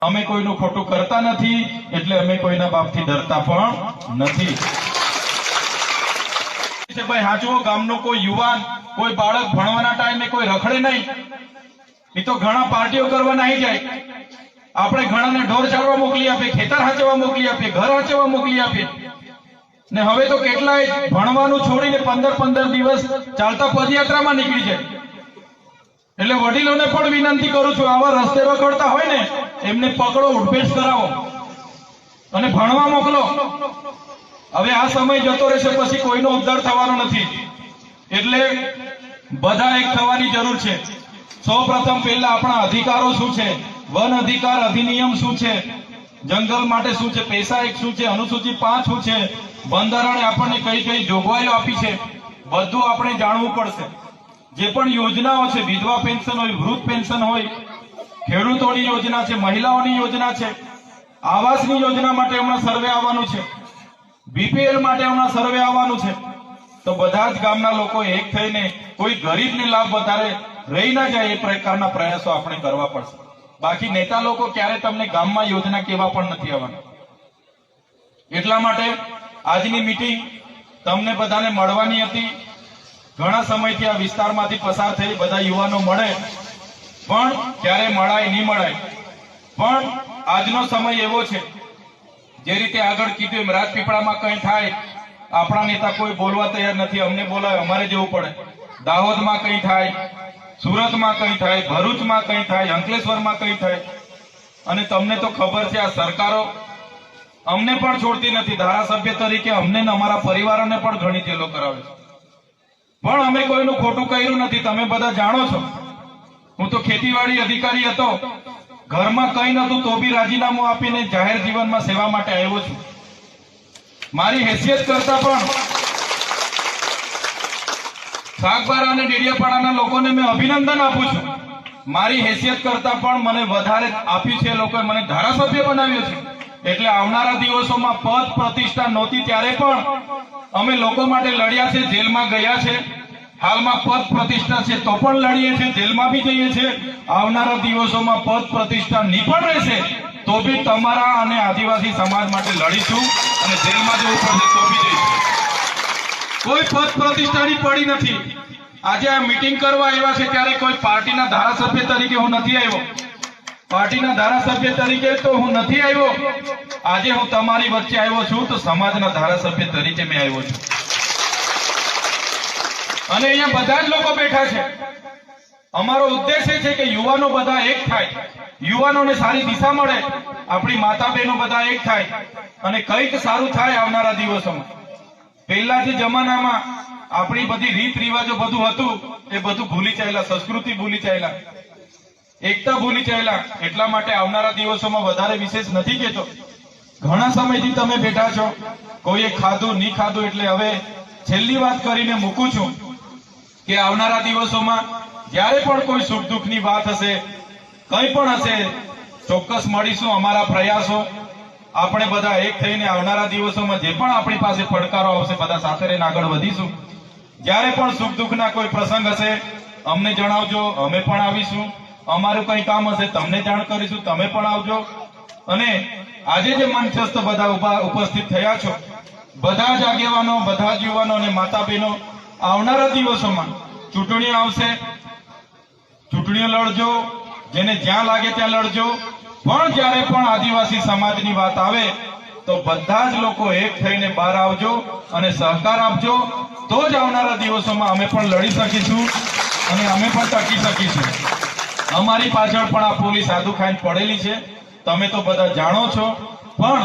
અમે કોઈનું ખોટું કરતા નથી, એટલે અમે કોઈના બાપથી ડરતા પણ નથી. ભાઈ હાચવો, ગામનો કોઈ યુવાન, કોઈ બાળક ભણવાના ટાઈમે કોઈ રખડે નહીં. એ તો ઘણા પાર્ટીઓ કરવા નહીં જાય. આપણે ઘણાને ઢોર ચારવા મોકલી આપીએ, ખેતર હાચવા મોકલી આપીએ, ઘર હાચવા મોકલી આપીએ. ને હવે તો કેટલાય ભણવાનું છોડીને 15 દિવસ ચાલતા પદયાત્રામાં નીકળી જાય. એટલે વડીલોને પણ વિનંતી કરું છું, આવા રસ્તે રખડતા હોય ને એમને પકડો, ઉઠબેસ કરાવો અને ભણવા મોકલો. હવે આ સમય જતો રહેશે, પછી કોઈનો ઉદ્ધાર થવાનો નથી. એટલે બધા એક થવાની જરૂર છે. સૌપ્રથમ પહેલા આપણા અધિકારો શું છે, વન અધિકાર અધિનિયમ શું છે, જંગલ માટે શું છે, પૈસા એક શું છે, અનુસૂચિ 5 શું છે, બંધારણે આપણને કઈ કઈ જોગવાઈઓ આપી છે, બધું આપણે જાણવું પડશે. જે પણ યોજનાઓ છે, વિધવા પેન્શન હોય, વૃદ્ધ પેન્શન હોય, ખેડૂતોની યોજના છે, મહિલાઓની યોજના છે, આવાસની યોજના માટે હમણાં સર્વે આવવાનું છે, બીપીએલ માટે હમણાં સર્વે આવવાનું છે. તો બધા જ ગામના લોકો એક થઈને કોઈ ગરીબને લાભ વધારે રહી ના જાય એ પ્રકારના પ્રયાસો આપણે કરવા પડશે. બાકી નેતા લોકો ક્યારે તમને ગામમાં યોજના કેવા પણ નથી આવવાના. એટલા માટે આજની મીટિંગ તમને બધાને મળવાની હતી. ઘણા સમયથી આ વિસ્તારમાંથી પસાર થઈ બધા યુવાનો મળે, પણ ક્યારે મળાય નહીં મળાય. પણ આજનો સમય એવો છે, જે રીતે આગળ કીધું એમ રાજપીપળામાં કંઈ થાય, આપણા નેતા કોઈ બોલવા તૈયાર નથી. અમને બોલાવે, અમારે જવું પડે. દાહોદમાં કંઈ થાય, સુરતમાં કંઈ થાય, ભરૂચમાં કંઈ થાય, અંકલેશ્વરમાં કંઈ થાય. અને તમને તો ખબર છે, આ સરકારો અમને પણ છોડતી નથી. ધારાસભ્ય તરીકે અમને ને અમારા પરિવારોને પણ ઘણી જેલો કરાવે છે. પણ અમે કોઈનું ખોટું કર્યું નથી. તમે બધા જાણો છો, હું તો ખેતીવાડી અધિકારી હતો, ઘરમાં કંઈ નતું તો બી રાજીનામું આપીને જાહેર જીવનમાં સેવા માટે આવ્યો છું. મારી હેસિયત કરતા પણ સાગબારા અને ડેડિયાપાડાના લોકોને મેં અભિનંદન આપું છું. મારી હેસિયત કરતા પણ મને વધારે આપ્યું છે, લોકોએ મને ધારાસભ્ય બનાવ્યો છે. એટલે આવનારા દિવસોમાં પદ પ્રતિષ્ઠા નહોતી ત્યારે પણ અમે લોકો માટે લડ્યા છે, જેલમાં ગયા છે. હાલમાં પદ પ્રતિષ્ઠા છે તો પણ લડીએ છીએ, જેલમાં બી જઈએ છીએ. આવનારા દિવસોમાં પદ પ્રતિષ્ઠા નહીં પણ રહેશે તો બી તમારા અને આદિવાસી સમાજ માટે લડીશું, અને જેલમાં જવું પડશે તો બી જઈશું. કોઈ પદ પ્રતિષ્ઠાની પડી નથી. આજે આ મીટિંગ કરવા આવ્યા છે ત્યારે કોઈ પાર્ટીના ધારાસભ્ય તરીકે હું નથી આવ્યો. પાર્ટીના ધારાસભ્ય તરીકે તો હું નથી આવ્યો. આજે હું તમારી વચ્ચે આવ્યો છું તો સમાજના ધારાસભ્ય તરીકે મેં આવ્યો છું. અને અહીંયા બધા જ લોકો બેઠા છે. અમારો ઉદ્દેશ્ય છે કે યુવાનો બધા એક થાય, યુવાનોને સારી દિશા મળે, આપણી માતા બહેનો બધા એક થાય અને કંઈક સારું થાય આવનારા દિવસોમાં. પહેલા જે જમાનામાં આપણી બધી રીત રિવાજો બધું હતું એ બધું ભૂલી ચાલ્યા, સંસ્કૃતિ ભૂલી ચાલ્યા, એકતા ભૂલી ચાલ્યા. એટલા માટે આવનારા દિવસોમાં વધારે વિશેષ નથી કહેતો. ઘણા સમયથી તમે બેઠા છો, કોઈએ ખાધું નહીં ખાધું. એટલે હવે છેલ્લી વાત કરીને મૂકું છું કે આવનારા દિવસોમાં જ્યારે પણ કોઈ સુખ દુઃખની વાત હશે, કંઈ પણ હશે, ચોક્કસ મળીશું. અમારા પ્રયાસો આપણે બધા એક થઈને આવનારા દિવસોમાં જે પણ આપણી પાસે પડકારો આવશે બધા સાથે રહીને આગળ વધીશું. જ્યારે પણ સુખ દુઃખના કોઈ પ્રસંગ હશે અમને જણાવજો, અમે પણ આવીશું. અમારું કંઈ કામ હશે તમને જાણ કરીશું, તમે પણ આવજો. અને આજે જે મંચસ્થ બધા ઉપસ્થિત થયા છો, બધા જ આગેવાનો, બધા જ યુવાનો અને માતા બહેનો, આવનારા દિવસોમાં ચૂંટણીઓ આવશે, ચૂંટણીઓ લડજો, જેને જ્યાં લાગે ત્યાં લડજો. પણ જ્યારે પણ આદિવાસી સમાજની વાત આવે તો બધા જ લોકો એક થઈને બહાર આવજો અને સહકાર આપજો. તો જ આવનારા દિવસોમાં અમે પણ લડી શકીશું અને અમે પણ ટકી શકીશું. અમારી પાછળ પણ આ પોલીસ આદુ ખાઈને પડેલી છે, તમે તો બધા જાણો છો. પણ